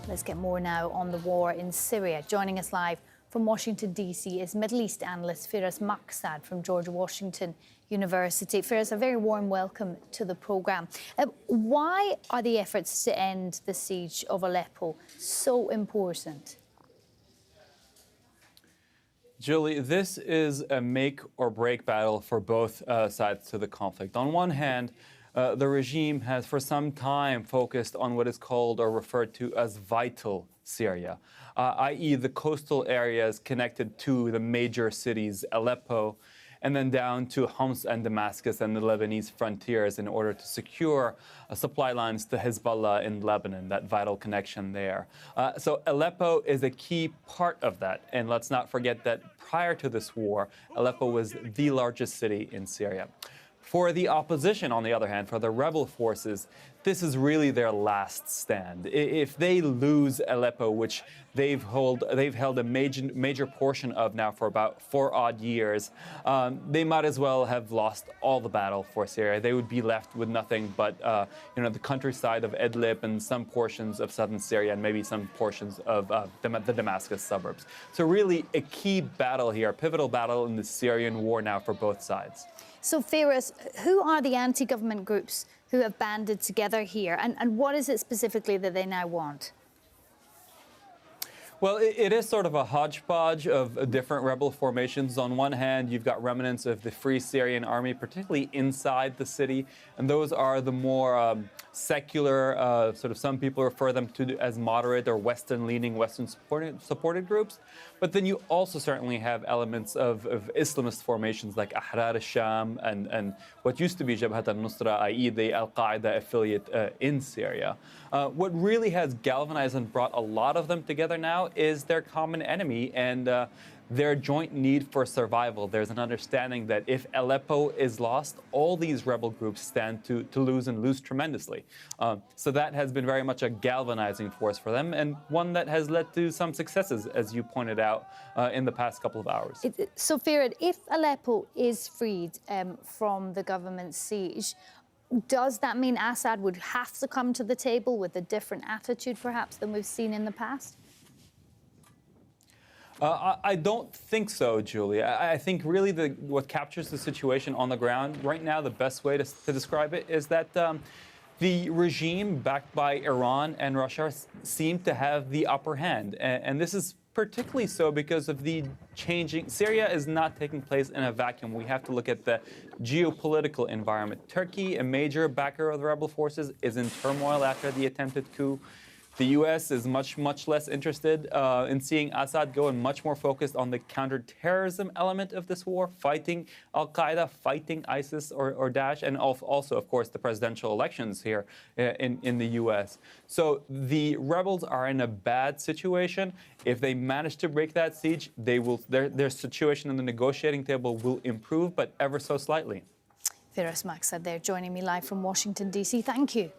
Let's get more now on the war in Syria. Joining us live from Washington, D.C. is Middle East analyst Firas Maksad from George Washington University. Firas, a very warm welcome to the programme. Why are the efforts to end the siege of Aleppo so important? Julie, this is a make or break battle for both sides to the conflict. On one hand, the regime has for some time focused on what is called or referred to as vital Syria, i.e. the coastal areas connected to the major cities, Aleppo, and then down to Homs and Damascus and the Lebanese frontiers in order to secure supply lines to Hezbollah in Lebanon, that vital connection there. So Aleppo is a key part of that. And let's not forget that prior to this war, Aleppo was the largest city in Syria. For the opposition, on the other hand, for the rebel forces, this is really their last stand. If they lose Aleppo, which they've held a major portion of now for about 4 odd years, they might as well have lost all the battle for Syria. They would be left with nothing but the countryside of Idlib and some portions of southern Syria and maybe some portions of the Damascus suburbs. So really a key battle here, a pivotal battle in the Syrian war now for both sides. So, Firas, who are the anti-government groups who have banded together here, and what is it specifically that they now want? Well, it is sort of a hodgepodge of different rebel formations. On one hand, you've got remnants of the Free Syrian Army, particularly inside the city, and those are the more secular, some people refer them to as moderate or Western-leaning, Western-supported groups. But then you also certainly have elements of Islamist formations like Ahrar al-Sham and what used to be Jabhat al-Nusra, i.e. the al-Qaeda affiliate in Syria. What really has galvanized and brought a lot of them together now is their common enemy and their joint need for survival. There's an understanding that if Aleppo is lost, all these rebel groups stand to lose and lose tremendously. So that has been very much a galvanizing force for them and one that has led to some successes, as you pointed out, in the past couple of hours. So, Firas, if Aleppo is freed from the government siege, does that mean Assad would have to come to the table with a different attitude, perhaps, than we've seen in the past? I don't think so, Julie. I think really what captures the situation on the ground right now, the best way to describe it is that the regime backed by Iran and Russia seem to have the upper hand. And this is particularly so because of the changing. Syria is not taking place in a vacuum. We have to look at the geopolitical environment. Turkey, a major backer of the rebel forces, is in turmoil after the attempted coup. The U.S. is much less interested in seeing Assad go and much more focused on the counterterrorism element of this war, fighting al-Qaeda, fighting ISIS or Daesh, and also, of course, the presidential elections here in the U.S. So the rebels are in a bad situation. If they manage to break that siege, their situation on the negotiating table will improve, but ever so slightly. Firas Maksad there joining me live from Washington, D.C. Thank you.